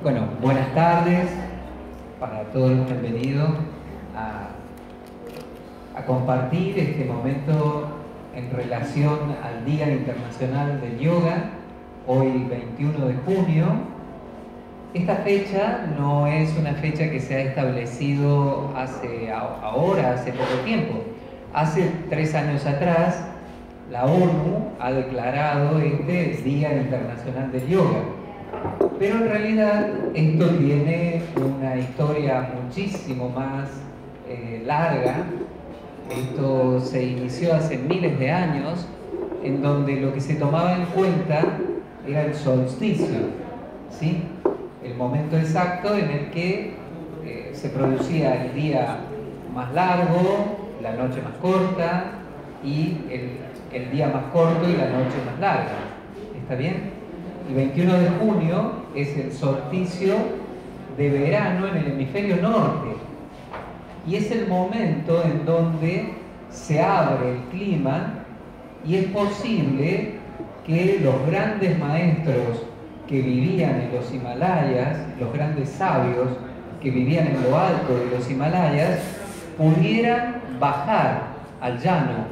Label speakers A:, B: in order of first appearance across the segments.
A: Bueno, buenas tardes para todos los que han venido a compartir este momento en relación al Día Internacional del Yoga, hoy 21 de junio. Esta fecha no es una fecha que se ha establecido hace poco tiempo. Hace 3 años atrás, la ONU ha declarado este Día Internacional del Yoga. Pero en realidad esto tiene una historia muchísimo más larga. Esto se inició hace miles de años, en donde lo que se tomaba en cuenta era el solsticio, ¿sí? El momento exacto en el que se producía el día más largo, la noche más corta, y el día más corto y la noche más larga. ¿Está bien? El 21 de junio es el solsticio de verano en el hemisferio norte y es el momento en donde se abre el clima y es posible que los grandes maestros que vivían en los Himalayas, los grandes sabios que vivían en lo alto de los Himalayas, pudieran bajar al llano.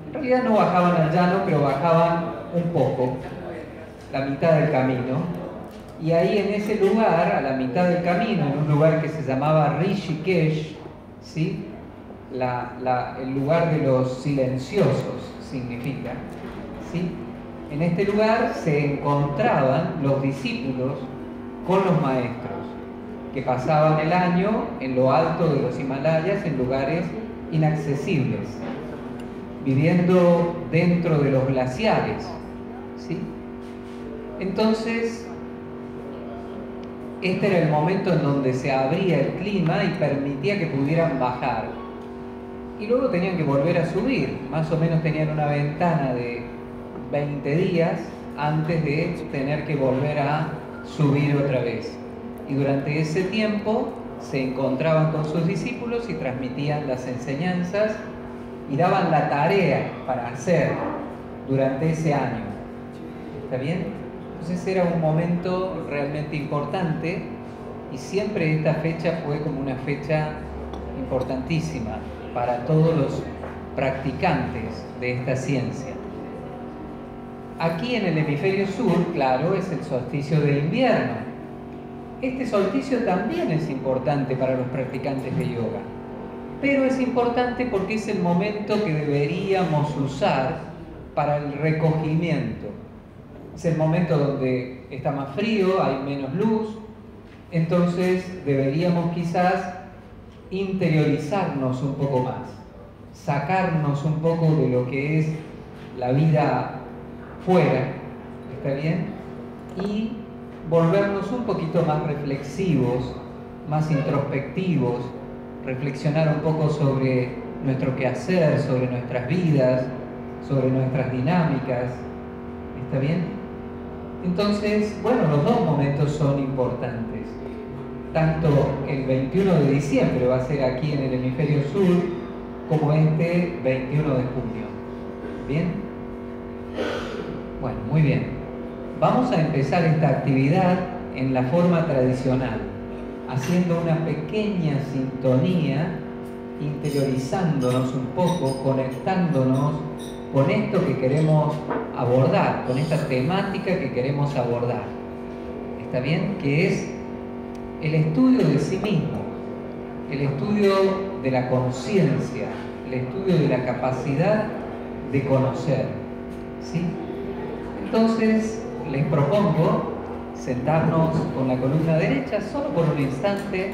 A: En realidad no bajaban al llano, pero bajaban un poco, la mitad del camino, y ahí en ese lugar, a la mitad del camino, en un lugar que se llamaba Rishikesh, ¿sí? El lugar de los silenciosos significa, ¿sí? En este lugar se encontraban los discípulos con los maestros, que pasaban el año en lo alto de los Himalayas, en lugares inaccesibles, viviendo dentro de los glaciares, ¿sí? Entonces, este era el momento en donde se abría el clima y permitía que pudieran bajar. Y luego tenían que volver a subir. Más o menos tenían una ventana de 20 días antes de tener que volver a subir otra vez. Y durante ese tiempo se encontraban con sus discípulos y transmitían las enseñanzas y daban la tarea para hacer durante ese año. ¿Está bien? Entonces era un momento realmente importante y siempre esta fecha fue como una fecha importantísima para todos los practicantes de esta ciencia. Aquí en el hemisferio sur, claro, es el solsticio de invierno. Este solsticio también es importante para los practicantes de yoga, pero es importante porque es el momento que deberíamos usar para el recogimiento. Es el momento donde está más frío, hay menos luz, entonces deberíamos quizás interiorizarnos un poco más, sacarnos un poco de lo que es la vida fuera, ¿está bien? Y volvernos un poquito más reflexivos, más introspectivos, reflexionar un poco sobre nuestro quehacer, sobre nuestras vidas, sobre nuestras dinámicas, ¿está bien? Entonces, bueno, los dos momentos son importantes. Tanto el 21 de diciembre va a ser aquí en el hemisferio sur, como este 21 de junio. ¿Bien? Bueno, muy bien. Vamos a empezar esta actividad en la forma tradicional, haciendo una pequeña sintonía, interiorizándonos un poco, conectándonos con esto que queremos abordar, con esta temática que queremos abordar. ¿Está bien? Que es el estudio de sí mismo, el estudio de la conciencia, el estudio de la capacidad de conocer, ¿sí? Entonces, les propongo sentarnos con la columna derecha solo por un instante,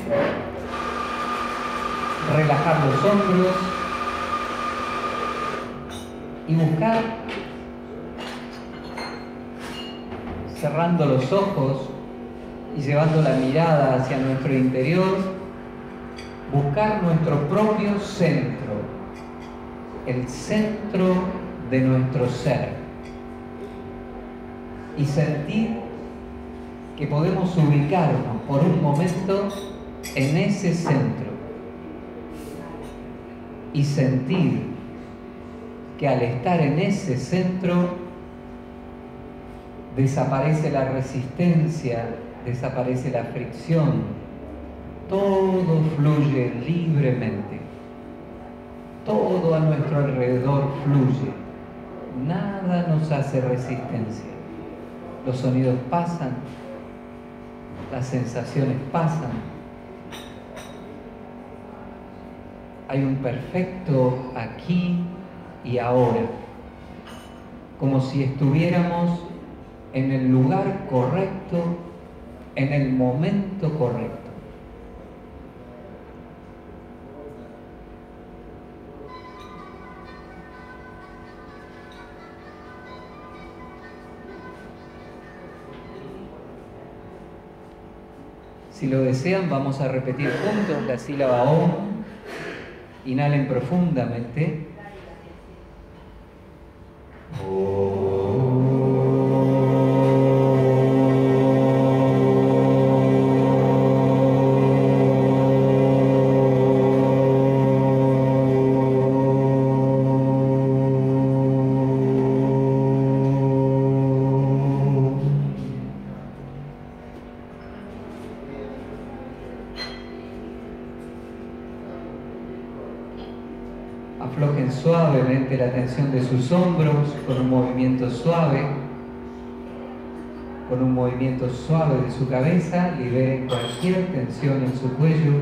A: relajar los hombros y buscar, cerrando los ojos y llevando la mirada hacia nuestro interior, buscar nuestro propio centro, el centro de nuestro ser, y sentir que podemos ubicarnos por un momento en ese centro y sentir que al estar en ese centro desaparece la resistencia desaparece la fricción, todo fluye libremente, todo a nuestro alrededor fluye, nada nos hace resistencia, los sonidos pasan, las sensaciones pasan, hay un perfecto aquí y ahora, como si estuviéramos en el lugar correcto, en el momento correcto. Si lo desean, vamos a repetir juntos la sílaba OM. Inhalen profundamente. Aflojen suavemente la tensión de sus hombros con un movimiento suave. Con un movimiento suave de su cabeza, liberen cualquier tensión en su cuello.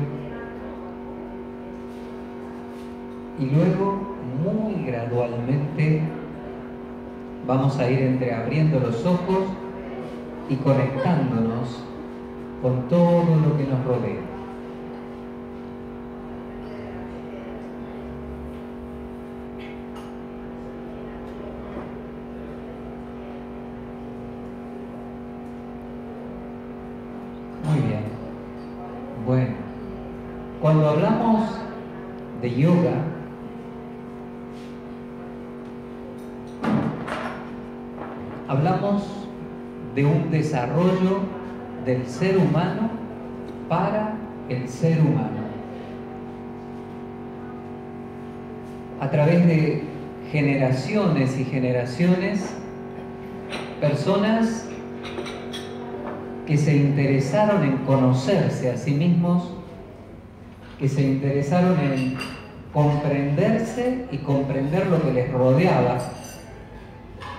A: Y luego, muy gradualmente, vamos a ir entreabriendo los ojos y conectándonos con todo lo que nos rodea. Muy bien. Bueno, cuando hablamos de yoga, hablamos de un desarrollo del ser humano para el ser humano. A través de generaciones y generaciones, personas que se interesaron en conocerse a sí mismos, que se interesaron en comprenderse y comprender lo que les rodeaba,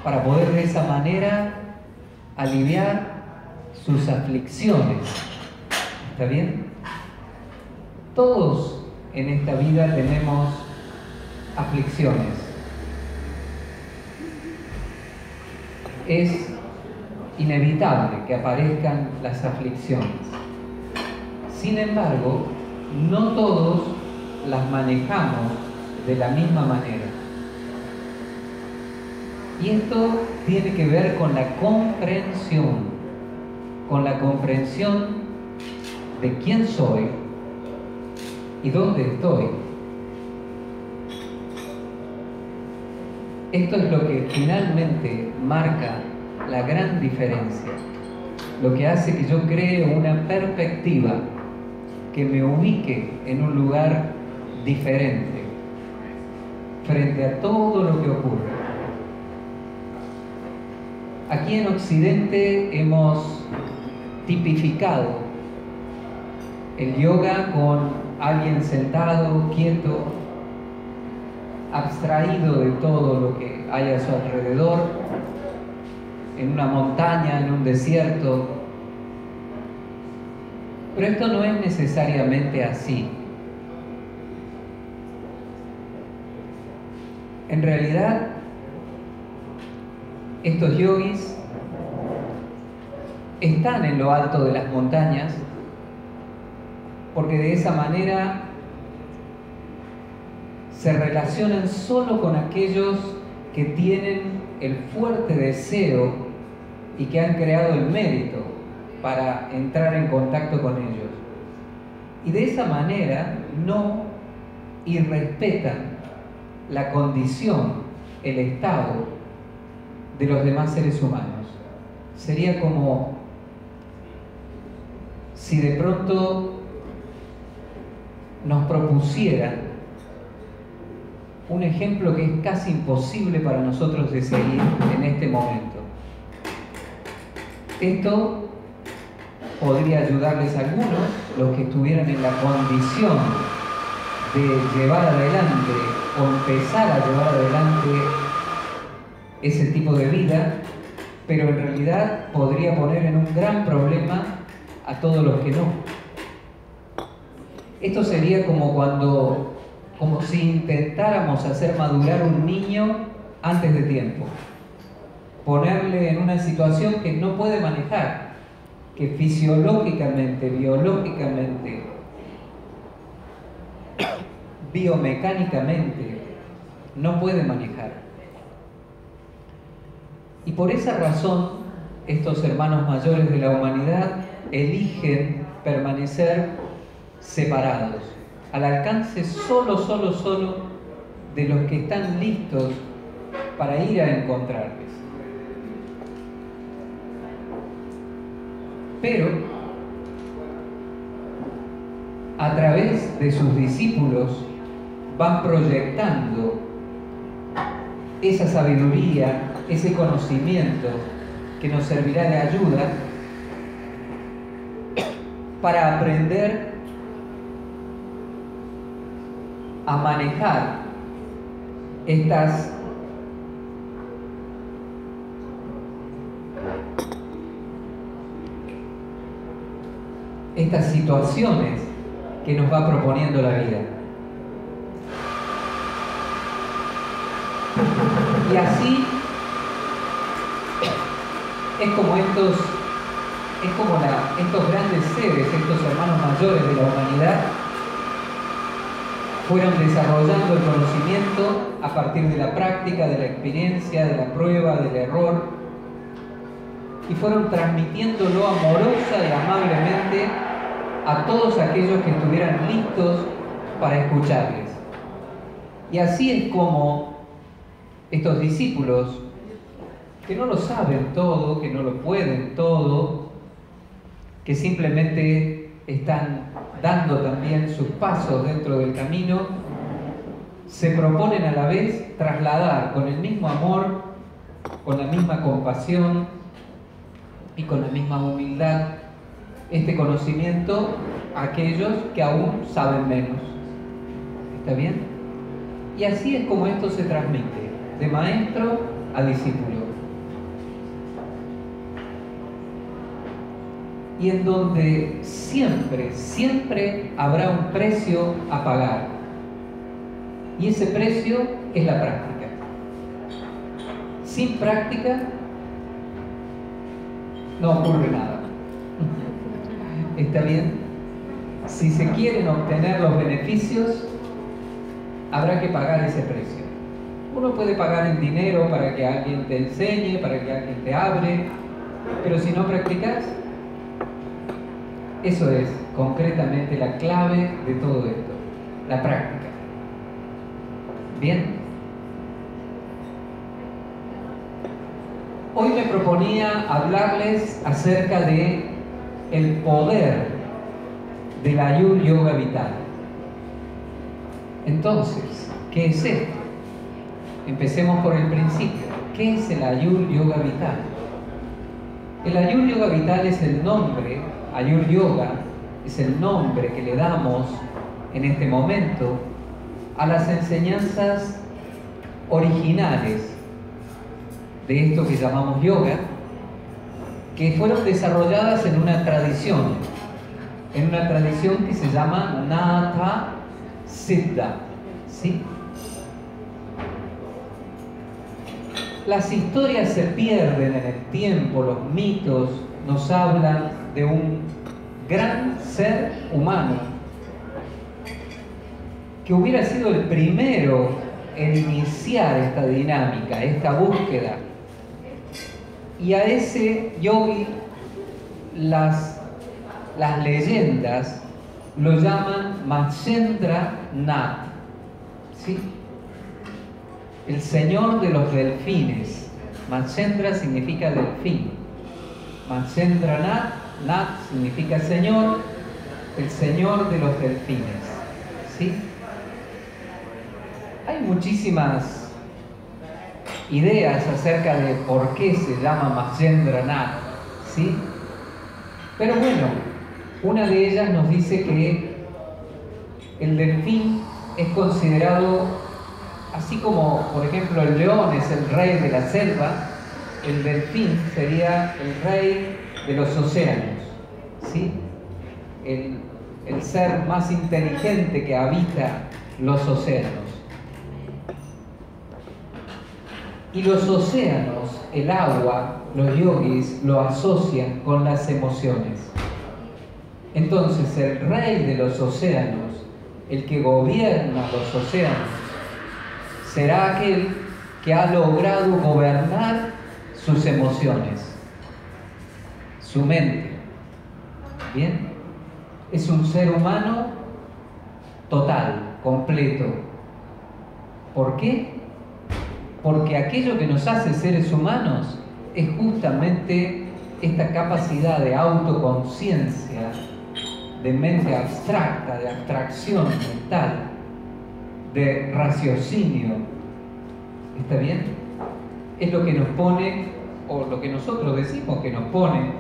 A: para poder de esa manera aliviar sus aflicciones. ¿Está bien? Todos en esta vida tenemos aflicciones. Es inevitable que aparezcan las aflicciones. Sin embargo, no todos las manejamos de la misma manera. Y esto tiene que ver con la comprensión de quién soy y dónde estoy. Esto es lo que finalmente marca la gran diferencia, lo que hace que yo cree una perspectiva que me ubique en un lugar diferente frente a todo lo que ocurre. Aquí en Occidente hemos tipificado el yoga con alguien sentado, quieto, abstraído de todo lo que hay a su alrededor, en una montaña, en un desierto. Pero esto no es necesariamente así. En realidad, estos yogis están en lo alto de las montañas porque de esa manera se relacionan solo con aquellos que tienen el fuerte deseo y que han creado el mérito para entrar en contacto con ellos. Y de esa manera no irrespetan la condición, el estado de los demás seres humanos. Sería como si de pronto nos propusieran un ejemplo que es casi imposible para nosotros de seguir en este momento. Esto podría ayudarles a algunos, los que estuvieran en la condición de llevar adelante o empezar a llevar adelante ese tipo de vida, pero en realidad podría poner en un gran problema a todos los que no. Esto sería como si intentáramos hacer madurar un niño antes de tiempo, ponerle en una situación que no puede manejar, que fisiológicamente, biológicamente, biomecánicamente no puede manejar. Y por esa razón, estos hermanos mayores de la humanidad eligen permanecer separados, al alcance solo de los que están listos para ir a encontrarles. Pero, a través de sus discípulos, van proyectando esa sabiduría, ese conocimiento que nos servirá de ayuda para aprender a manejar estas situaciones que nos va proponiendo la vida. Y así es como estos grandes seres, estos hermanos mayores de la humanidad, fueron desarrollando el conocimiento a partir de la práctica, de la experiencia, de la prueba, del error, y fueron transmitiéndolo amorosa y amablemente a todos aquellos que estuvieran listos para escucharles. Y así es como estos discípulos, que no lo saben todo, que no lo pueden todo, que simplemente están dando también sus pasos dentro del camino, se proponen a la vez trasladar con el mismo amor, con la misma compasión y con la misma humildad este conocimiento a aquellos que aún saben menos. ¿Está bien? Y así es como esto se transmite, de maestro a discípulo. Y en donde siempre habrá un precio a pagar. Y ese precio es la práctica. Sin práctica no ocurre nada. ¿Está bien? Si se quieren obtener los beneficios, habrá que pagar ese precio. Uno puede pagar en dinero para que alguien te enseñe, para que alguien te hable, pero si no practicas, eso es concretamente la clave de todo esto, la práctica. ¿Bien? Hoy me proponía hablarles acerca de el poder del Ayur Yoga Vital. Entonces, ¿qué es esto? Empecemos por el principio. ¿Qué es el Ayur Yoga Vital? El Ayur Yoga Vital es el nombre, Ayur Yoga es el nombre que le damos en este momento a las enseñanzas originales de esto que llamamos yoga, que fueron desarrolladas en una tradición que se llama Natha Siddha, ¿sí? Las historias se pierden en el tiempo, los mitos nos hablan de un gran ser humano que hubiera sido el primero en iniciar esta dinámica, esta búsqueda. Y a ese yogi las leyendas lo llaman Matsyendra Nath, ¿sí? El señor de los delfines. Matsyendra significa delfín. Matsyendra Nath, Nath significa señor, el señor de los delfines, ¿sí? Hay muchísimas ideas acerca de por qué se llama Matsyendra Nath, ¿sí? Pero bueno, una de ellas nos dice que el delfín es considerado, así como por ejemplo el león es el rey de la selva, el delfín sería el rey de los océanos, ¿sí? El ser más inteligente que habita los océanos. Y los océanos, el agua, los yogis lo asocian con las emociones. Entonces el rey de los océanos, el que gobierna los océanos, será aquel que ha logrado gobernar sus emociones, su mente. ¿Bien? Es un ser humano total, completo. ¿Por qué? Porque aquello que nos hace seres humanos es justamente esta capacidad de autoconciencia, de mente abstracta, de abstracción mental, de raciocinio. ¿Está bien? Es lo que nos pone, o lo que nosotros decimos que nos pone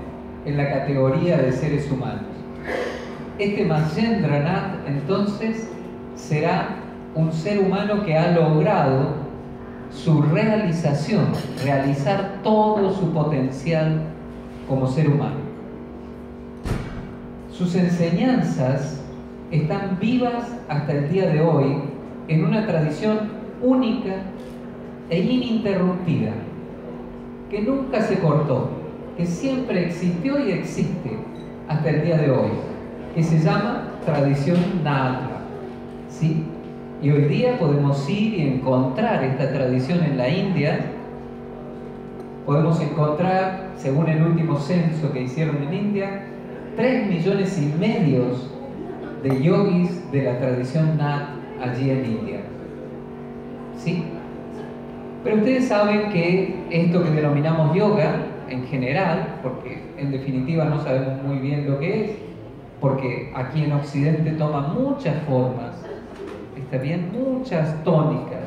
A: en la categoría de seres humanos. Este Mahendranath entonces será un ser humano que ha logrado su realización, realizar todo su potencial como ser humano. Sus enseñanzas están vivas hasta el día de hoy en una tradición única e ininterrumpida, que nunca se cortó, que siempre existió y existe hasta el día de hoy, que se llama tradición Natra, ¿sí? Y hoy día podemos ir y encontrar esta tradición en la India. Podemos encontrar, según el último censo que hicieron en India, 3,5 millones de yogis de la tradición Nat allí en India. ¿Sí? Pero ustedes saben que esto que denominamos yoga, en general, porque en definitiva no sabemos muy bien lo que es, porque aquí en Occidente toma muchas formas, ¿está bien? Muchas tónicas,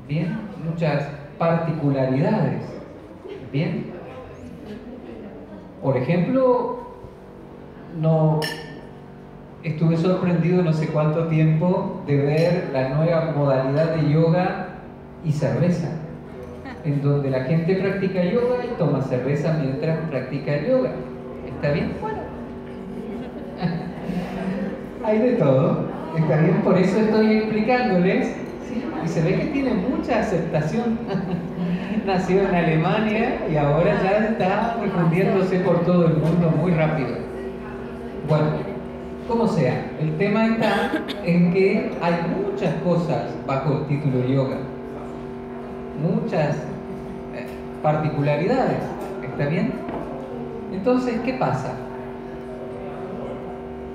A: ¿bien? Muchas particularidades, ¿bien? Por ejemplo, no estuve sorprendido no sé cuánto tiempo de ver la nueva modalidad de yoga y cerveza, en donde la gente practica yoga y toma cerveza mientras practica el yoga. ¿Está bien? Bueno, hay de todo. Está bien, por eso estoy explicándoles, ¿sí? Y se ve que tiene mucha aceptación. Nació en Alemania y ahora ya está difundiéndose por todo el mundo muy rápido. Bueno, como sea, el tema está en que hay muchas cosas bajo el título yoga, muchas particularidades, ¿está bien? Entonces, ¿qué pasa?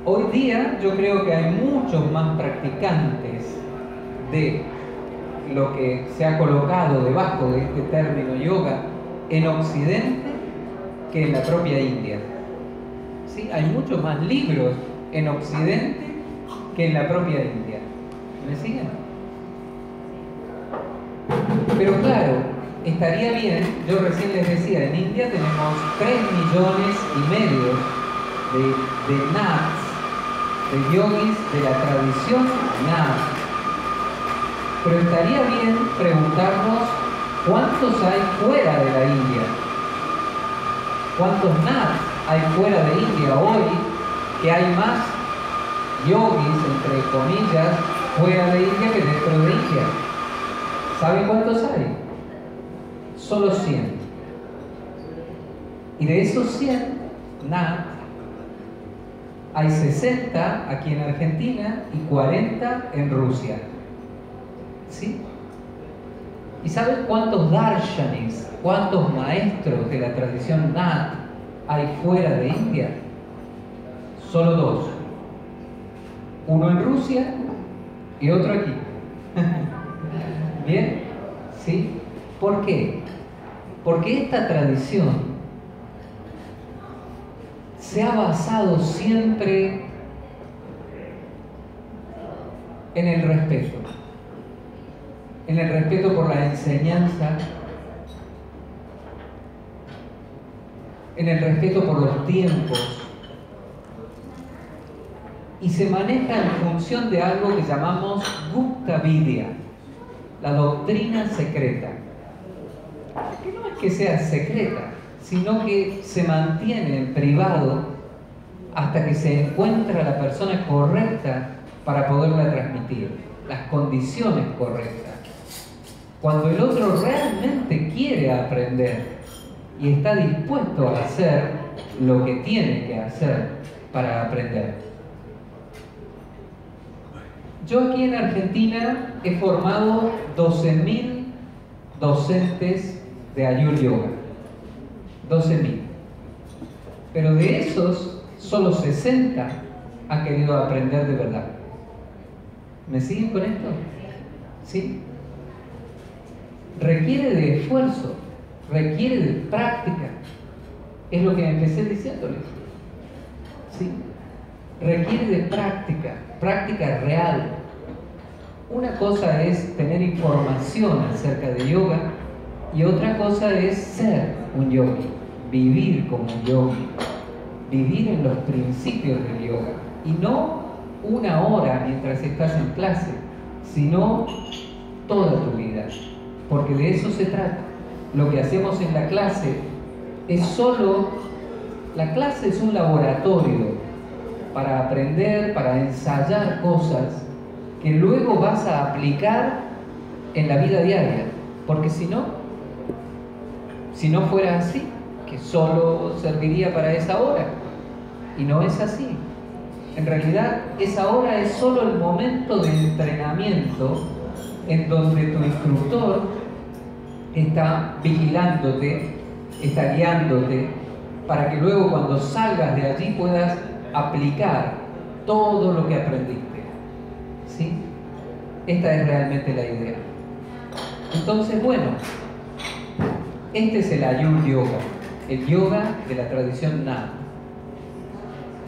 A: Hoy día yo creo que hay muchos más practicantes de lo que se ha colocado debajo de este término yoga en Occidente que en la propia India. ¿Sí? Hay muchos más libros en Occidente que en la propia India. ¿Me siguen? Pero claro, estaría bien, yo recién les decía, en India tenemos 3,5 millones de nats, de yogis de la tradición nat. Pero estaría bien preguntarnos cuántos hay fuera de la India. ¿Cuántos nats hay fuera de India hoy? Que hay más yogis, entre comillas, fuera de India que dentro de India. ¿Saben cuántos hay? Solo 100. Y de esos 100 nat, hay 60 aquí en Argentina y 40 en Rusia. ¿Sí? ¿Y saben cuántos darshanis, cuántos maestros de la tradición Nat hay fuera de India? Solo 2. Uno en Rusia y otro aquí. ¿Bien? ¿Sí? ¿Por qué? Porque esta tradición se ha basado siempre en el respeto. En el respeto por la enseñanza, en el respeto por los tiempos, y se maneja en función de algo que llamamos Gupta Vidya, la doctrina secreta, que no es que sea secreta, sino que se mantiene en privado hasta que se encuentra la persona correcta para poderla transmitir, las condiciones correctas. Cuando el otro realmente quiere aprender y está dispuesto a hacer lo que tiene que hacer para aprender. Yo aquí en Argentina he formado 12.000 docentes de Ayur Yoga. 12.000. Pero de esos, solo 60 han querido aprender de verdad. ¿Me siguen con esto? ¿Sí? Requiere de esfuerzo, requiere de práctica. Es lo que empecé diciéndoles. ¿Sí? Requiere de práctica, práctica real. Una cosa es tener información acerca de yoga y otra cosa es ser un yogi, vivir como un yogi, vivir en los principios del yoga. Y no una hora mientras estás en clase, sino toda tu vida. Porque de eso se trata. Lo que hacemos en la clase es solo... La clase es un laboratorio para aprender, para ensayar cosas que luego vas a aplicar en la vida diaria. Porque si no fuera así, que solo serviría para esa hora. Y no es así. En realidad, esa hora es solo el momento de entrenamiento en donde tu instructor está vigilándote, está guiándote, para que luego cuando salgas de allí puedas aplicar todo lo que aprendiste. ¿Sí? Esta es realmente la idea. Entonces, bueno, este es el Ayur Yoga, el yoga de la tradición Nam.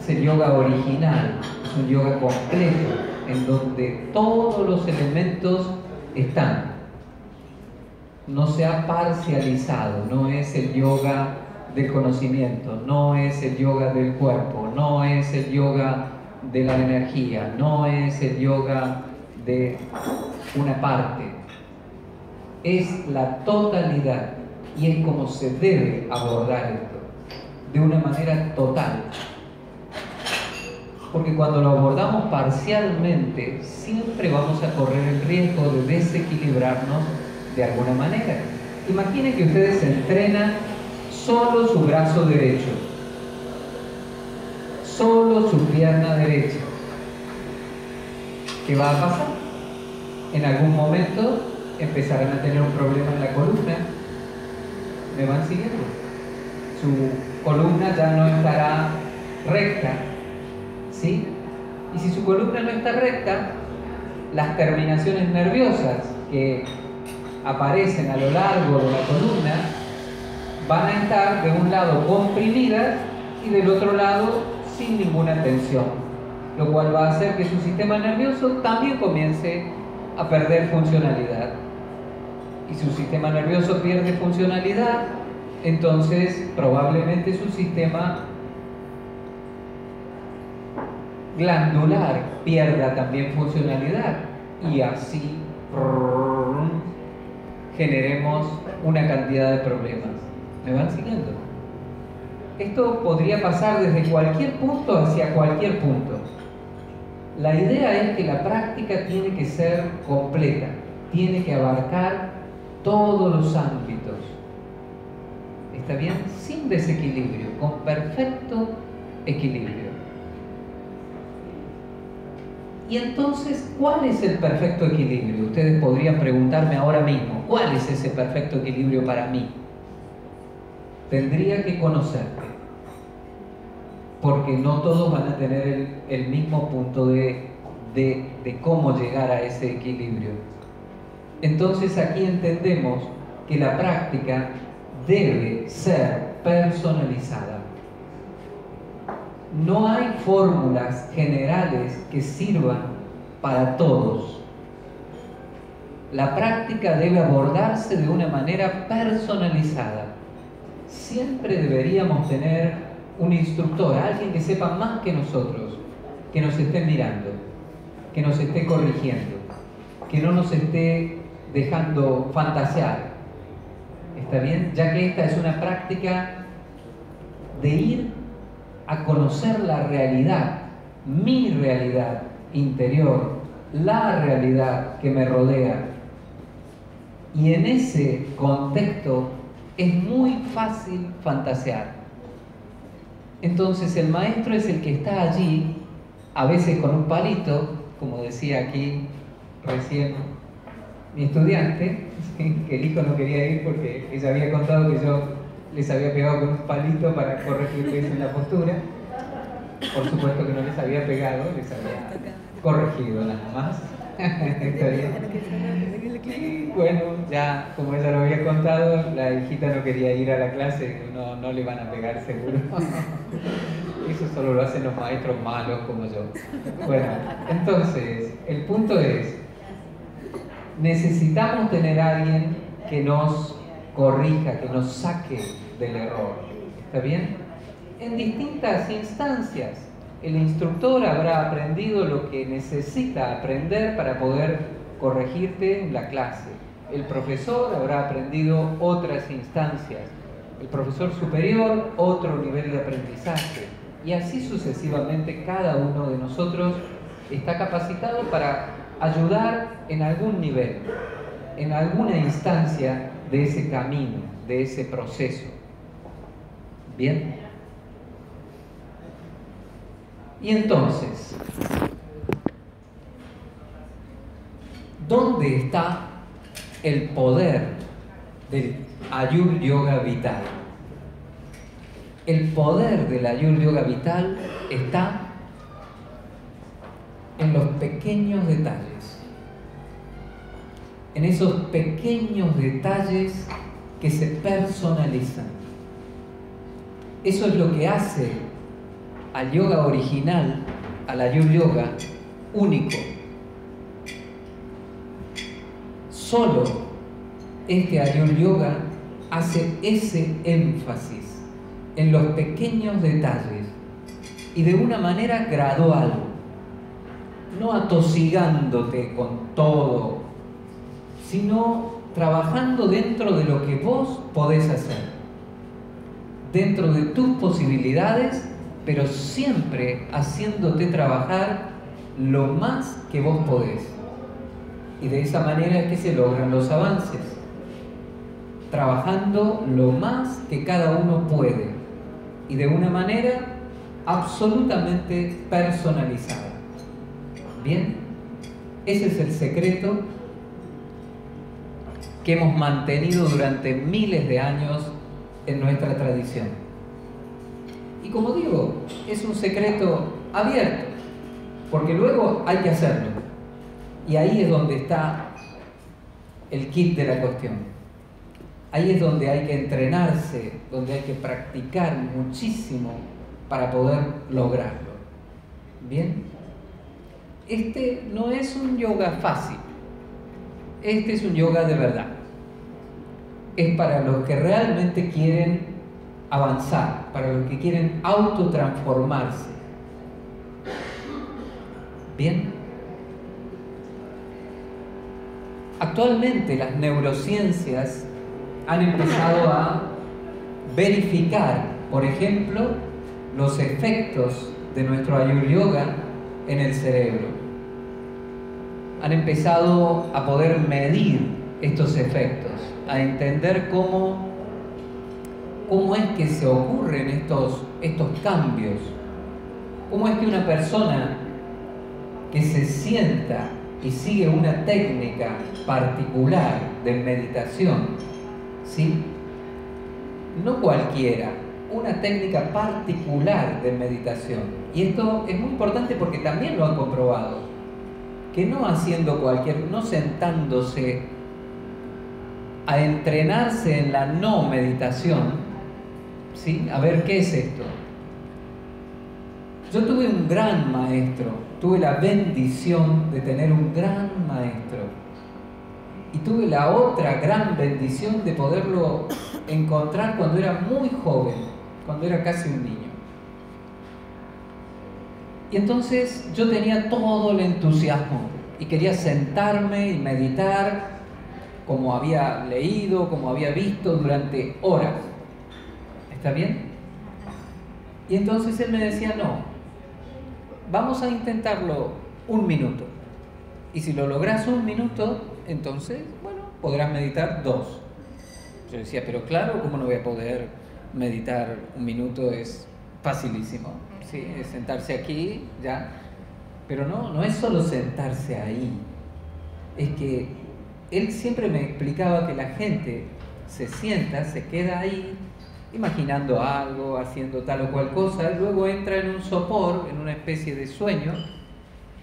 A: Es el yoga original, es un yoga completo, en donde todos los elementos están. No se ha parcializado, no es el yoga del conocimiento, no es el yoga del cuerpo, no es el yoga de la energía, no es el yoga de una parte. Es la totalidad y es como se debe abordar esto, de una manera total. Porque cuando lo abordamos parcialmente, siempre vamos a correr el riesgo de desequilibrarnos de alguna manera. Imaginen que ustedes entrenan solo su brazo derecho, solo su pierna derecha. ¿Qué va a pasar? En algún momento empezarán a tener un problema en la columna. ¿Me van siguiendo? Su columna ya no estará recta, ¿sí? Y si su columna no está recta, las terminaciones nerviosas que aparecen a lo largo de la columna van a estar de un lado comprimidas y del otro lado sin ninguna tensión, lo cual va a hacer que su sistema nervioso también comience a perder funcionalidad. Y su sistema nervioso pierde funcionalidad, entonces probablemente su sistema glandular pierda también funcionalidad y así generemos una cantidad de problemas. ¿Me van siguiendo? Esto podría pasar desde cualquier punto hacia cualquier punto. La idea es que la práctica tiene que ser completa, tiene que abarcar todos los ámbitos. ¿Está bien? Sin desequilibrio, con perfecto equilibrio. Y entonces, ¿cuál es el perfecto equilibrio? Ustedes podrían preguntarme ahora mismo, ¿cuál es ese perfecto equilibrio para mí? Tendría que conocerte, porque no todos van a tener el mismo punto de cómo llegar a ese equilibrio. Entonces aquí entendemos que la práctica debe ser personalizada. No hay fórmulas generales que sirvan para todos. La práctica debe abordarse de una manera personalizada, siempre deberíamos tener un instructor, alguien que sepa más que nosotros, que nos esté mirando, que nos esté corrigiendo, que no nos esté dejando fantasear. ¿Está bien? Ya que esta es una práctica de ir a conocer la realidad, mi realidad interior, la realidad que me rodea. Y en ese contexto es muy fácil fantasear. Entonces el maestro es el que está allí, a veces con un palito, como decía aquí recién mi estudiante, ¿sí? Que el hijo no quería ir porque ella había contado que yo les había pegado con un palito para corregirles en la postura. Por supuesto que no les había pegado, les había corregido nada más. Está bien. Y bueno, ya como ella lo había contado, la hijita no quería ir a la clase, no le van a pegar seguro. Eso solo lo hacen los maestros malos como yo. Bueno, entonces, el punto es, necesitamos tener a alguien que nos corrija, que nos saque del error. ¿Está bien? En distintas instancias. El instructor habrá aprendido lo que necesita aprender para poder corregirte en la clase. El profesor habrá aprendido otras instancias. El profesor superior, otro nivel de aprendizaje. Y así sucesivamente cada uno de nosotros está capacitado para ayudar en algún nivel, en alguna instancia de ese camino, de ese proceso. ¿Bien? Y entonces, ¿dónde está el poder del Ayur Yoga Vital? El poder del Ayur Yoga Vital está en los pequeños detalles, en esos pequeños detalles que se personalizan. Eso es lo que hace al yoga original, al Ayur Yoga, único. Solo este Ayur Yoga hace ese énfasis en los pequeños detalles y de una manera gradual, no atosigándote con todo, sino trabajando dentro de lo que vos podés hacer, dentro de tus posibilidades, pero siempre haciéndote trabajar lo más que vos podés. Y de esa manera es que se logran los avances, trabajando lo más que cada uno puede y de una manera absolutamente personalizada. ¿Bien? Ese es el secreto que hemos mantenido durante miles de años en nuestra tradición. Y como digo, es un secreto abierto, porque luego hay que hacerlo. Y ahí es donde está el kit de la cuestión. Ahí es donde hay que entrenarse, donde hay que practicar muchísimo para poder lograrlo. ¿Bien? Este no es un yoga fácil. Este es un yoga de verdad. Es para los que realmente quieren avanzar, para los que quieren autotransformarse. ¿Bien? Actualmente las neurociencias han empezado a verificar, por ejemplo, los efectos de nuestro Ayur Yoga en el cerebro. Han empezado a poder medir estos efectos, a entender cómo es que se ocurren estos cambios, cómo es que una persona que se sienta y sigue una técnica particular de meditación, ¿sí? No cualquiera, una técnica particular de meditación. Y esto es muy importante porque también lo han comprobado, que no haciendo no sentándose a entrenarse en la no meditación, ¿sí? A ver, ¿qué es esto? Yo tuve un gran maestro, tuve la bendición de tener un gran maestro y tuve la otra gran bendición de poderlo encontrar cuando era muy joven, cuando era casi un niño. Y entonces yo tenía todo el entusiasmo y quería sentarme y meditar como había leído, como había visto durante horas. ¿Está bien? Y entonces él me decía, no, vamos a intentarlo 1 minuto. Y si lo logras 1 minuto, entonces, bueno, podrás meditar 2. Yo decía, pero claro, ¿cómo no voy a poder meditar 1 minuto? Es facilísimo, ¿sí? Es sentarse aquí, ya. Pero no es solo sentarse ahí. Es que él siempre me explicaba que la gente se sienta, se queda ahí, imaginando algo, haciendo tal o cual cosa, y luego entra en un sopor, en una especie de sueño,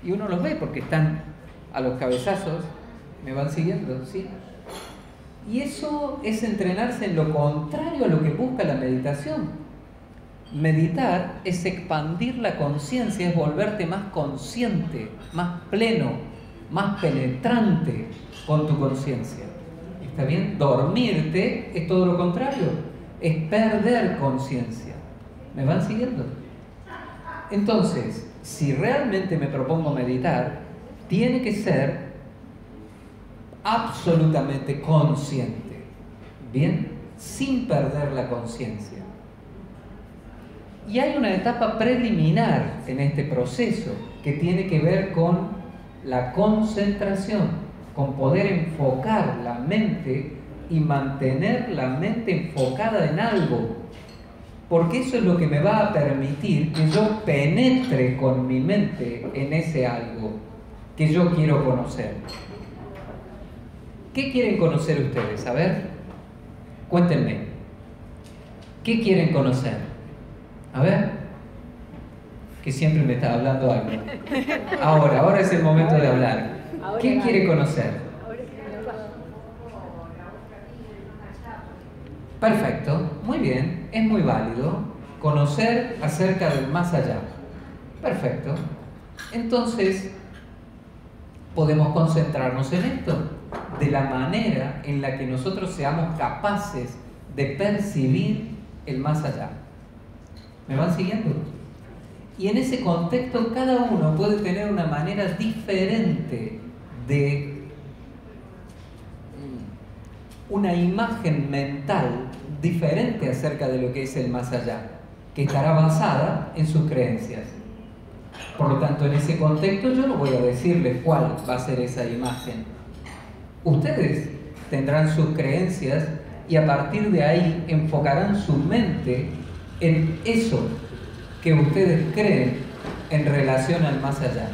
A: y uno los ve porque están a los cabezazos. ¿Me van siguiendo? ¿Sí? Y eso es entrenarse en lo contrario a lo que busca la meditación. Meditar es expandir la conciencia, es volverte más consciente, más pleno, más penetrante con tu conciencia. ¿Está bien? Dormirte es todo lo contrario, es perder conciencia. ¿Me van siguiendo? Entonces, si realmente me propongo meditar, tiene que ser absolutamente consciente, ¿bien? Sin perder la conciencia. Y hay una etapa preliminar en este proceso que tiene que ver con la concentración, con poder enfocar la mente y mantener la mente enfocada en algo, porque eso es lo que me va a permitir que yo penetre con mi mente en ese algo que yo quiero conocer. ¿Qué quieren conocer ustedes? A ver, cuéntenme. ¿Qué quieren conocer? A ver, que siempre me está hablando algo. Ahora es el momento de hablar. ¿Qué quiere conocer? Perfecto, muy bien, es muy válido conocer acerca del más allá. Perfecto. Entonces, podemos concentrarnos en esto, de la manera en la que nosotros seamos capaces de percibir el más allá. ¿Me van siguiendo? Y en ese contexto cada uno puede tener una manera diferente de una imagen mental diferente acerca de lo que es el más allá, que estará basada en sus creencias. Por lo tanto, en ese contexto yo no voy a decirles cuál va a ser esa imagen. Ustedes tendrán sus creencias y a partir de ahí enfocarán su mente en eso que ustedes creen en relación al más allá.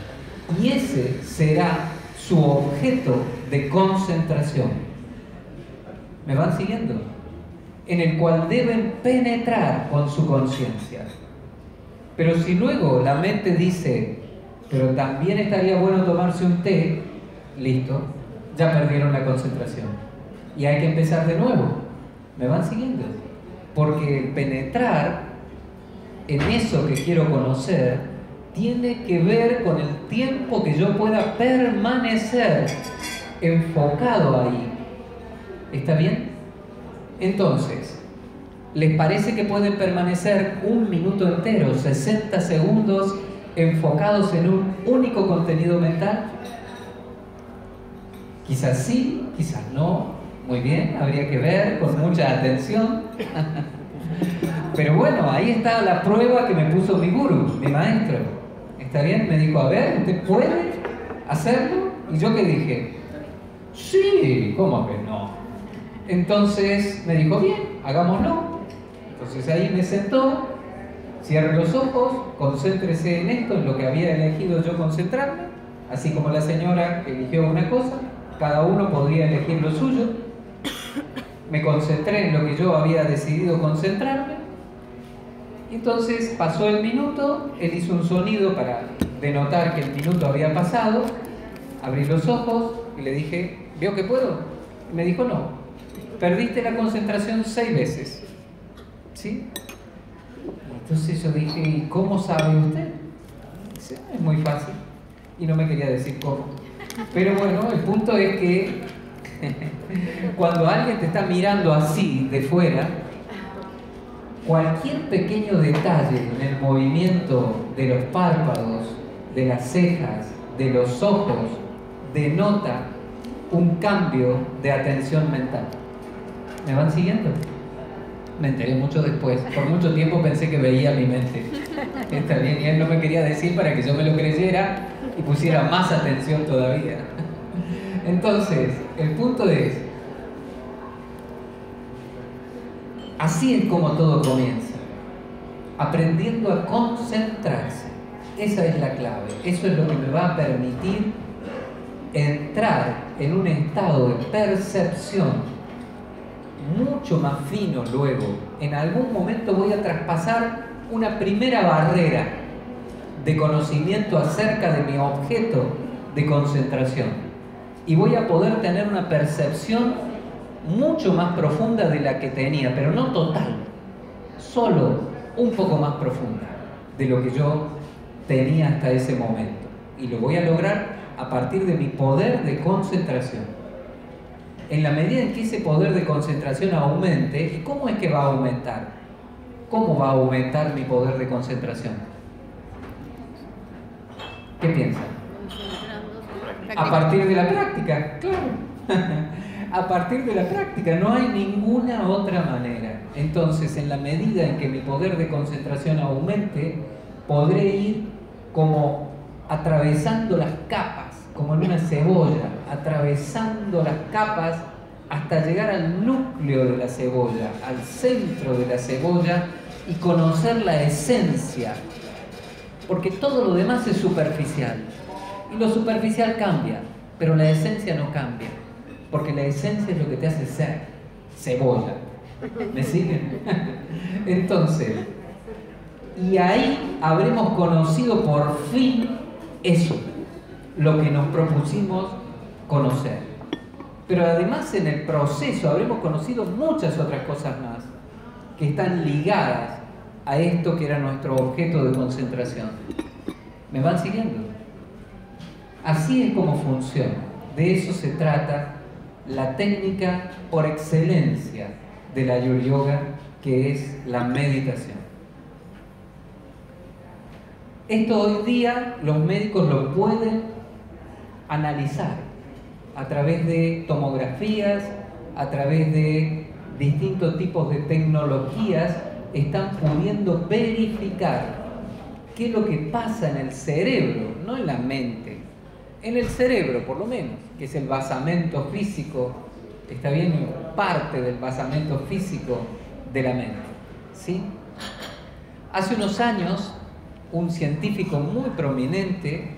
A: Y ese será su objeto de concentración. ¿Me van siguiendo? En el cual deben penetrar con su conciencia. Pero si luego la mente dice, pero también estaría bueno tomarse un té, listo, ya perdieron la concentración. Y hay que empezar de nuevo. ¿Me van siguiendo? Porque el penetrar en eso que quiero conocer tiene que ver con el tiempo que yo pueda permanecer enfocado ahí. ¿Está bien? Entonces, ¿les parece que pueden permanecer 1 minuto entero, 60 segundos, enfocados en un único contenido mental? Quizás sí, quizás no. Muy bien, habría que ver con mucha atención. Pero bueno, ahí está la prueba que me puso mi gurú, mi maestro. ¿Está bien? Me dijo, a ver, ¿usted puede hacerlo? Y yo que dije, sí, ¿cómo que no? Entonces me dijo, bien, hagámoslo. Entonces ahí me sentó, cierre los ojos, concéntrese en esto, en lo que había elegido yo concentrarme, así como la señora que eligió una cosa, cada uno podría elegir lo suyo. Me concentré en lo que yo había decidido concentrarme. Y entonces pasó el minuto, él hizo un sonido para denotar que el minuto había pasado. Abrí los ojos y le dije, ¿veo que puedo? Y me dijo, no, perdiste la concentración 6 veces. ¿Sí? Entonces yo dije, ¿y cómo sabe usted? Dice, es muy fácil. Y no me quería decir cómo. Pero bueno, el punto es que Cuando alguien te está mirando así de fuera, cualquier pequeño detalle en el movimiento de los párpados, de las cejas, de los ojos, denota un cambio de atención mental. ¿Me van siguiendo? Me enteré mucho después. Por mucho tiempo pensé que veía mi mente. Está bien, y él no me quería decir para que yo me lo creyera y pusiera más atención todavía. Entonces, el punto es, así es como todo comienza, aprendiendo a concentrarse. Esa es la clave. Eso es lo que me va a permitir entrar en un estado de percepción mucho más fino luego. En algún momento voy a traspasar una primera barrera de conocimiento acerca de mi objeto de concentración y voy a poder tener una percepción mucho más profunda de la que tenía, pero no total, solo un poco más profunda de lo que yo tenía hasta ese momento, y lo voy a lograr a partir de mi poder de concentración. En la medida en que ese poder de concentración aumente, ¿y cómo es que va a aumentar? ¿Cómo va a aumentar mi poder de concentración? ¿Qué piensan? A partir de la práctica, claro. A partir de la práctica, no hay ninguna otra manera. Entonces, en la medida en que mi poder de concentración aumente, podré ir como atravesando las capas, como en una cebolla, atravesando las capas hasta llegar al núcleo de la cebolla, al centro de la cebolla, y conocer la esencia, porque todo lo demás es superficial, y lo superficial cambia, pero la esencia no cambia, porque la esencia es lo que te hace ser cebolla. ¿Me siguen? Entonces, y ahí habremos conocido por fin eso, lo que nos propusimos conocer. Pero además en el proceso habremos conocido muchas otras cosas más que están ligadas a esto que era nuestro objeto de concentración. ¿Me van siguiendo? Así es como funciona. De eso se trata la técnica por excelencia de la Ayur Yoga, que es la meditación. Esto hoy día los médicos lo pueden analizar a través de tomografías, a través de distintos tipos de tecnologías. Están pudiendo verificar qué es lo que pasa en el cerebro, no en la mente, en el cerebro por lo menos, que es el basamento físico, está bien, parte del basamento físico de la mente, ¿sí? Hace unos años, un científico muy prominente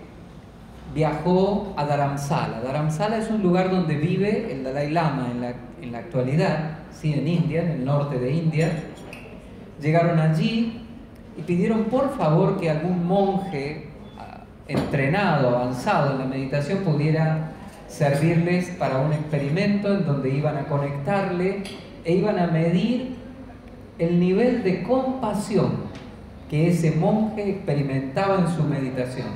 A: viajó a Dharamsala. Dharamsala es un lugar donde vive el Dalai Lama en la actualidad, ¿sí? En India, en el norte de India. Llegaron allí y pidieron por favor que algún monje entrenado, avanzado en la meditación, pudiera servirles para un experimento en donde iban a conectarle e iban a medir el nivel de compasión que ese monje experimentaba en su meditación.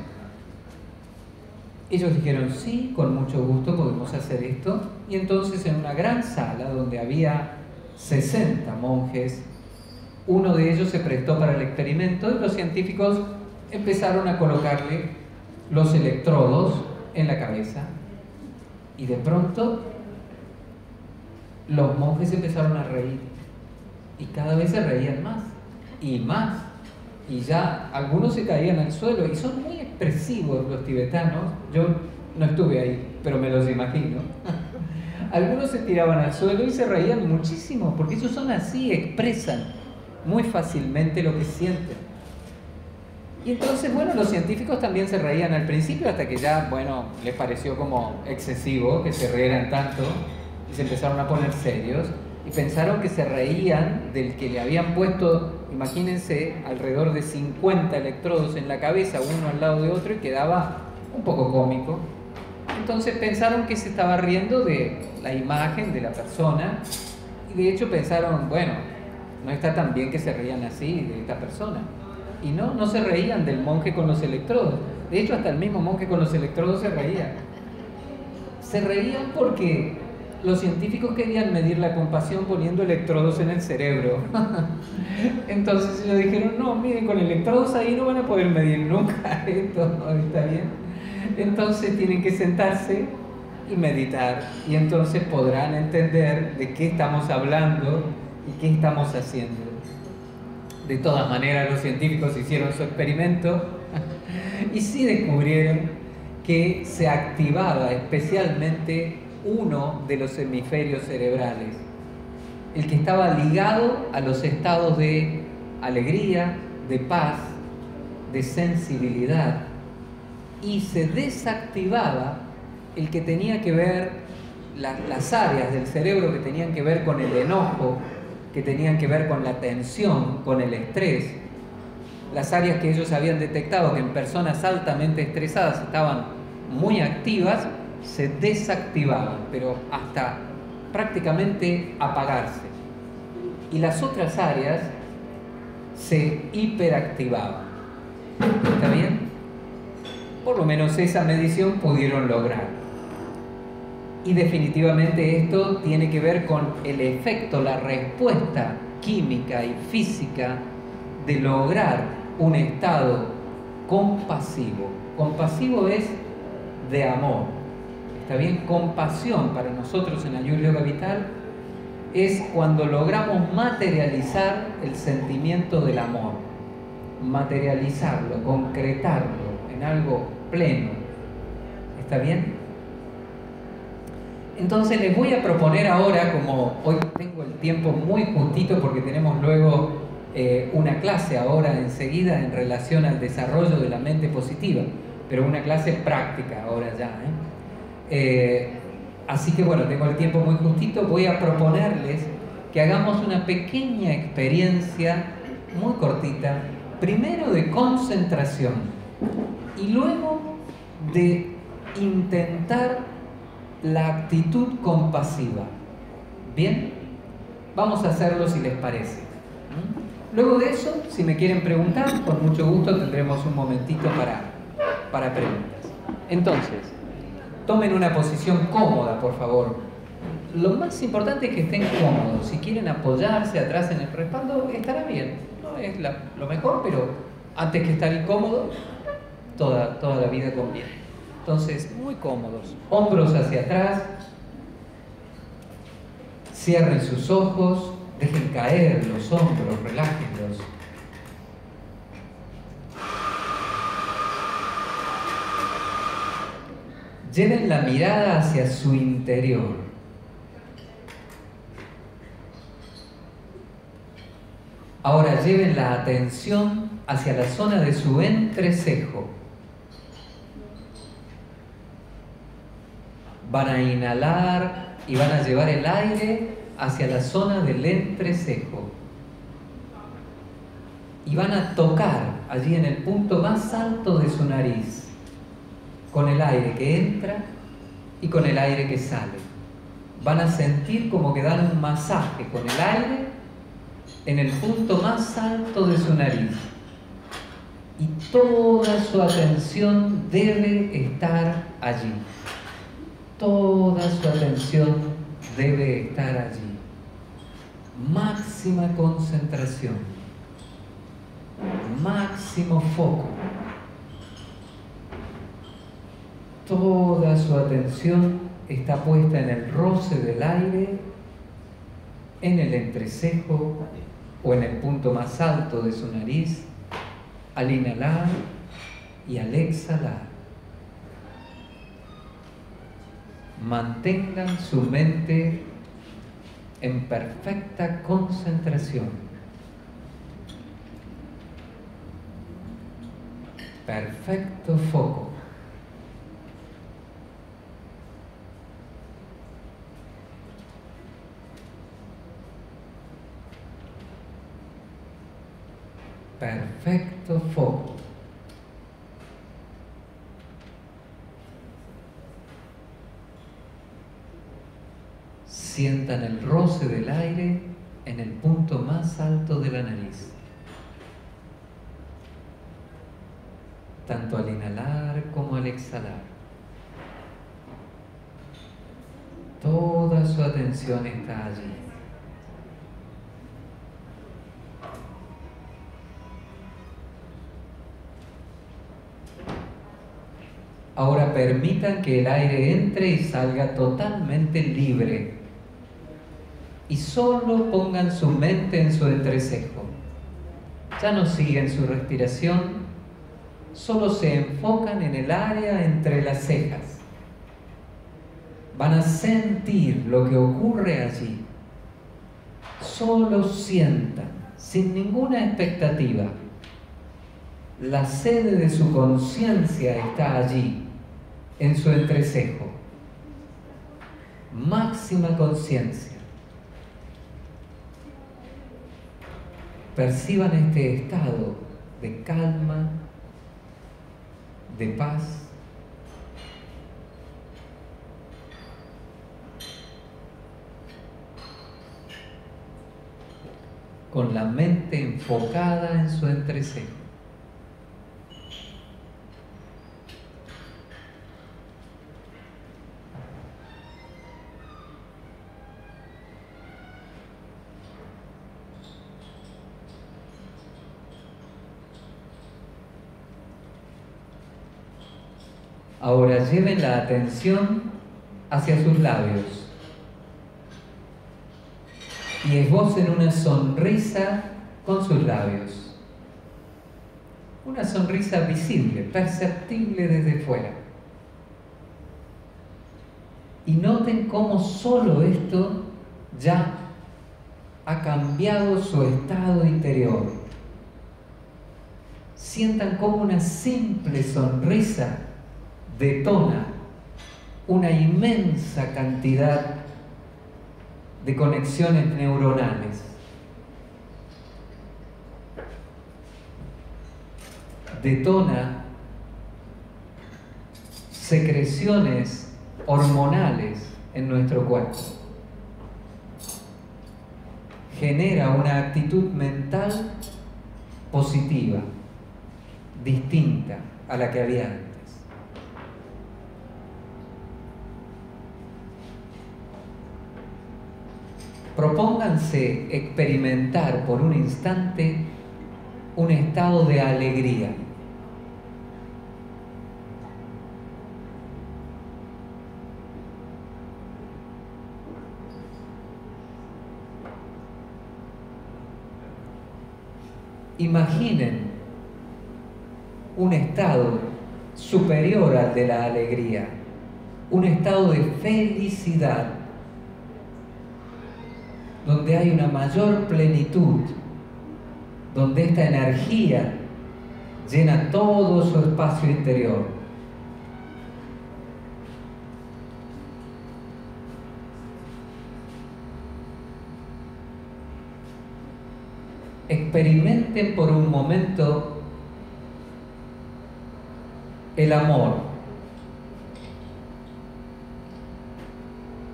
A: Ellos dijeron, sí, con mucho gusto podemos hacer esto. Y entonces en una gran sala donde había 60 monjes, uno de ellos se prestó para el experimento y los científicos empezaron a colocarle los electrodos en la cabeza. Y de pronto los monjes empezaron a reír y cada vez se reían más y más, y ya algunos se caían al suelo, y son muy expresivos los tibetanos. Yo no estuve ahí, pero me los imagino. Algunos se tiraban al suelo y se reían muchísimo, porque ellos son así, expresan muy fácilmente lo que sienten. Y entonces, bueno, los científicos también se reían al principio, hasta que ya, bueno, les pareció como excesivo que se rieran tanto, y se empezaron a poner serios, y pensaron que se reían del que le habían puesto, imagínense, alrededor de 50 electrodos en la cabeza, uno al lado de otro, y quedaba un poco cómico. Entonces pensaron que se estaba riendo de la imagen de la persona, y de hecho pensaron, bueno, no está tan bien que se rían así de esta persona. Y no se reían del monje con los electrodos. De hecho, hasta el mismo monje con los electrodos se reía. Se reían porque los científicos querían medir la compasión poniendo electrodos en el cerebro. Entonces ellos dijeron, no, miren, con electrodos ahí no van a poder medir nunca esto, ¿está bien? Entonces tienen que sentarse y meditar, y entonces podrán entender de qué estamos hablando y qué estamos haciendo. De todas maneras, los científicos hicieron su experimento y sí descubrieron que se activaba especialmente uno de los hemisferios cerebrales, el que estaba ligado a los estados de alegría, de paz, de sensibilidad, y se desactivaba el que tenía que ver, las áreas del cerebro que tenían que ver con el enojo, que tenían que ver con la tensión, con el estrés. Las áreas que ellos habían detectado que en personas altamente estresadas estaban muy activas, se desactivaban, pero hasta prácticamente apagarse. Y las otras áreas se hiperactivaban. ¿Está bien? Por lo menos esa medición pudieron lograr. Y definitivamente esto tiene que ver con el efecto, la respuesta química y física de lograr un estado compasivo. Compasivo es de amor. ¿Está bien? Compasión para nosotros en Ayurveda Yoga Vital es cuando logramos materializar el sentimiento del amor. Materializarlo, concretarlo en algo pleno. ¿Está bien? Entonces les voy a proponer ahora, como hoy tengo el tiempo muy justito porque tenemos luego una clase ahora enseguida en relación al desarrollo de la mente positiva, pero una clase práctica ahora ya. Así que bueno, tengo el tiempo muy justito, voy a proponerles que hagamos una pequeña experiencia muy cortita, primero de concentración y luego de intentar la actitud compasiva. ¿Bien? Vamos a hacerlo si les parece. Luego de eso, si me quieren preguntar, con mucho gusto tendremos un momentito para preguntas. Entonces, tomen una posición cómoda, por favor. Lo más importante es que estén cómodos. Si quieren apoyarse atrás en el respaldo, estará bien. No es lo mejor, pero antes que estar incómodo, toda la vida conviene. Entonces, muy cómodos, hombros hacia atrás, cierren sus ojos, dejen caer los hombros, relájenlos. Lleven la mirada hacia su interior. Ahora lleven la atención hacia la zona de su entrecejo. Van a inhalar y van a llevar el aire hacia la zona del entrecejo. Y van a tocar allí en el punto más alto de su nariz, con el aire que entra y con el aire que sale. Van a sentir como que dan un masaje con el aire en el punto más alto de su nariz. Y toda su atención debe estar allí. Toda su atención debe estar allí. Máxima concentración. Máximo foco. Toda su atención está puesta en el roce del aire, en el entrecejo o en el punto más alto de su nariz, al inhalar y al exhalar. Mantengan su mente en perfecta concentración. Perfecto foco. Perfecto foco. Sientan el roce del aire en el punto más alto de la nariz. Tanto al inhalar como al exhalar. Toda su atención está allí. Ahora permitan que el aire entre y salga totalmente libre. Y solo pongan su mente en su entrecejo. Ya no siguen su respiración, solo se enfocan en el área entre las cejas. Van a sentir lo que ocurre allí. Solo sientan, sin ninguna expectativa. La sede de su conciencia está allí, en su entrecejo. Máxima conciencia. Perciban este estado de calma, de paz. Con la mente enfocada en su entrecejo. Ahora lleven la atención hacia sus labios y esbocen una sonrisa con sus labios. Una sonrisa visible, perceptible desde fuera. Y noten cómo solo esto ya ha cambiado su estado interior. Sientan cómo una simple sonrisa detona una inmensa cantidad de conexiones neuronales. Detona secreciones hormonales en nuestro cuerpo. Genera una actitud mental positiva, distinta a la que había antes. Propónganse experimentar por un instante un estado de alegría. Imaginen un estado superior al de la alegría, un estado de felicidad, donde hay una mayor plenitud, donde esta energía llena todo su espacio interior. Experimenten por un momento el amor.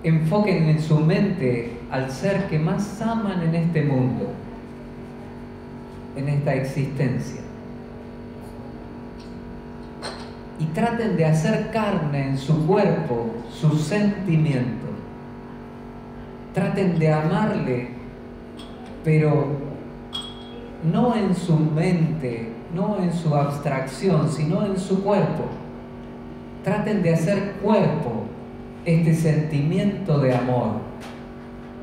A: Enfoquen en su mente al ser que más aman en este mundo, en esta existencia. Y traten de hacer carne en su cuerpo su sentimiento. Traten de amarle, pero no en su mente, no en su abstracción, sino en su cuerpo. Traten de hacer cuerpo este sentimiento de amor.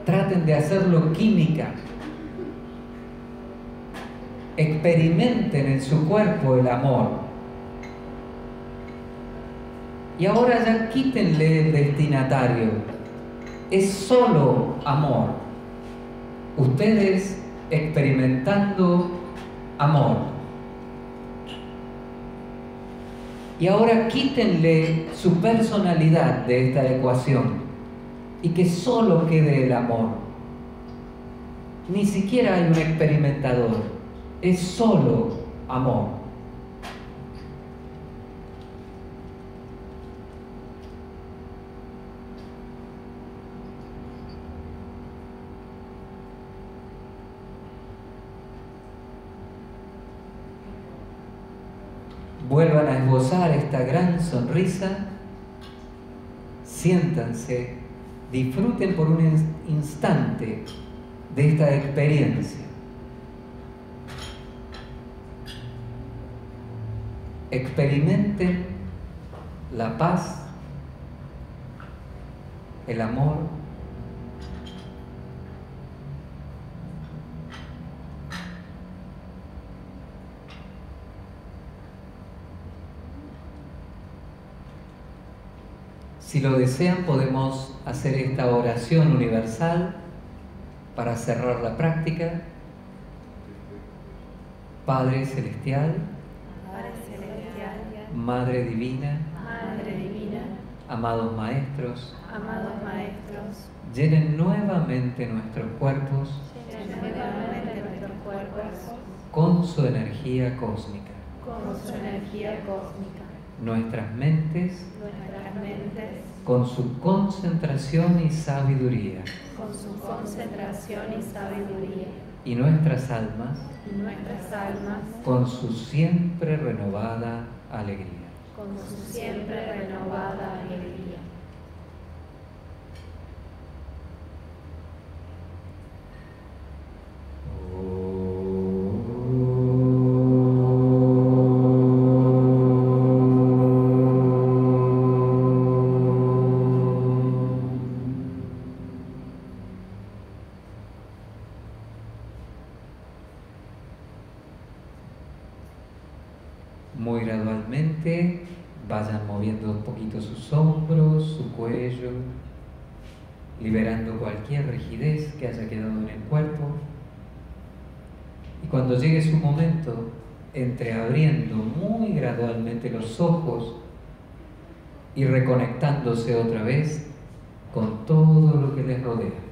A: Traten de hacerlo química. Experimenten en su cuerpo el amor. Y ahora ya quítenle el destinatario. Es solo amor. Ustedes experimentando amor. Y ahora quítenle su personalidad de esta ecuación y que solo quede el amor. Ni siquiera hay un experimentador, es solo amor. Vuelvan a esbozar esta gran sonrisa, siéntanse disfruten por un instante de esta experiencia. Experimenten la paz, el amor, si lo desean, podemos hacer esta oración universal para cerrar la práctica. Padre Celestial, Madre Divina, amados maestros, llenen nuevamente nuestros cuerpos con su energía cósmica. Nuestras mentes con su concentración y sabiduría. Y nuestras almas con su siempre renovada alegría. Muy gradualmente vayan moviendo un poquito sus hombros, su cuello, liberando cualquier rigidez que haya quedado en el cuerpo. Y cuando llegue su momento, entreabriendo muy gradualmente los ojos y reconectándose otra vez con todo lo que les rodea.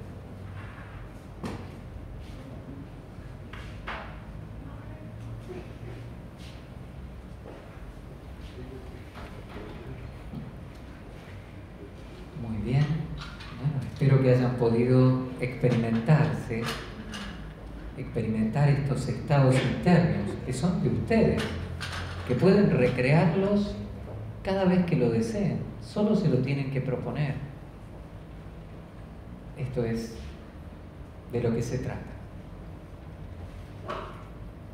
A: Espero que hayan podido experimentar estos estados internos que son de ustedes, que pueden recrearlos cada vez que lo deseen, solo se lo tienen que proponer. Esto es de lo que se trata.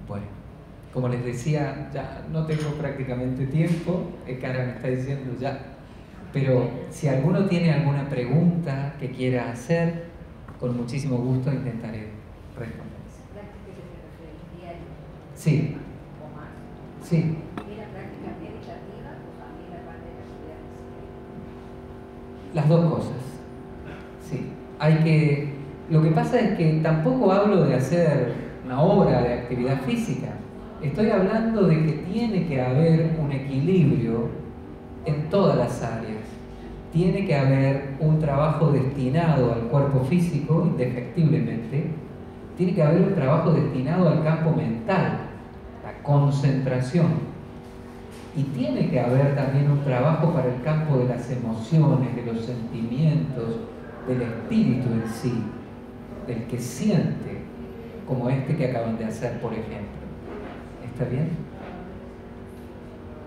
A: Bueno, como les decía, ya no tengo prácticamente tiempo, Cara me está diciendo ya. Pero si alguno tiene alguna pregunta que quiera hacer, con muchísimo gusto intentaré responder.
B: ¿Práctica se refiere diario?
A: Sí.
B: ¿O más?
A: Sí.
B: ¿Era práctica meditativa o también la parte de las actividades?
A: Las dos cosas. Sí. Lo que pasa es que tampoco hablo de hacer una hora de actividad física. Estoy hablando de que tiene que haber un equilibrio en todas las áreas. Tiene que haber un trabajo destinado al cuerpo físico, indefectiblemente. Tiene que haber un trabajo destinado al campo mental, la concentración. Y tiene que haber también un trabajo para el campo de las emociones, de los sentimientos, del espíritu en sí, del que siente, como este que acaban de hacer, por ejemplo. ¿Está bien?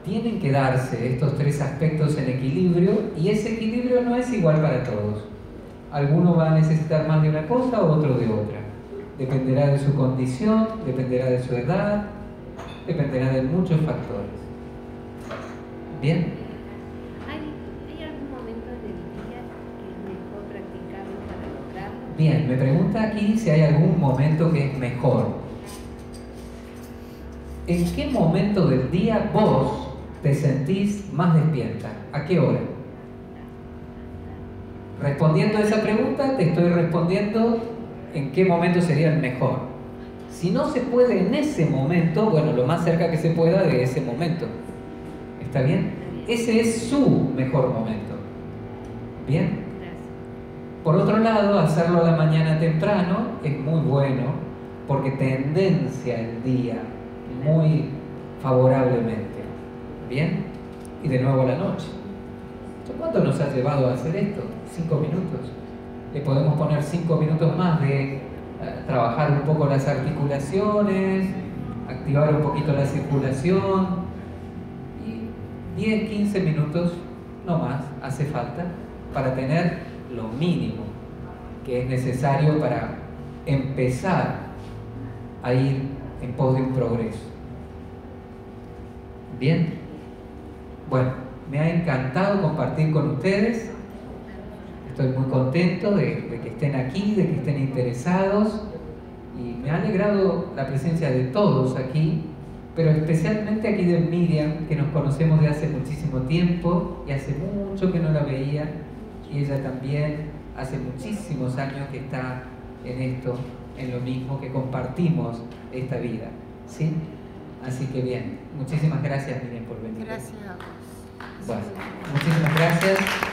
A: Tienen que darse estos tres aspectos en equilibrio, y ese equilibrio no es igual para todos. Alguno va a necesitar más de una cosa o otro de otra. Dependerá de su condición, dependerá de su edad, dependerá de muchos factores. ¿Bien?
B: ¿Hay algún momento del día que es mejor practicarlo para lograrlo?
A: Bien, me pregunta aquí si hay algún momento que es mejor. ¿En qué momento del día vos te sentís más despierta? ¿A qué hora? Respondiendo a esa pregunta, te estoy respondiendo en qué momento sería el mejor. Si no se puede en ese momento, bueno, lo más cerca que se pueda de ese momento. ¿Está bien? Ese es su mejor momento. ¿Bien? Por otro lado, hacerlo a la mañana temprano es muy bueno porque tendencia el día muy favorablemente. ¿Bien? Y de nuevo la noche. ¿Cuánto nos ha llevado a hacer esto? 5 minutos. Le podemos poner 5 minutos más de trabajar un poco las articulaciones, activar un poquito la circulación, y 10, 15 minutos no más hace falta para tener lo mínimo que es necesario para empezar a ir en pos de un progreso. Bien, bueno, me ha encantado compartir con ustedes. Estoy muy contento de que estén aquí, de que estén interesados, y me ha alegrado la presencia de todos aquí, pero especialmente aquí de Miriam, que nos conocemos de hace muchísimo tiempo y hace mucho que no la veía, y ella también hace muchísimos años que está en esto, en lo mismo, que compartimos esta vida, ¿sí? Así que bien, muchísimas gracias, Miriam, por venir.
B: Gracias a vos.
A: Bueno, muchísimas gracias.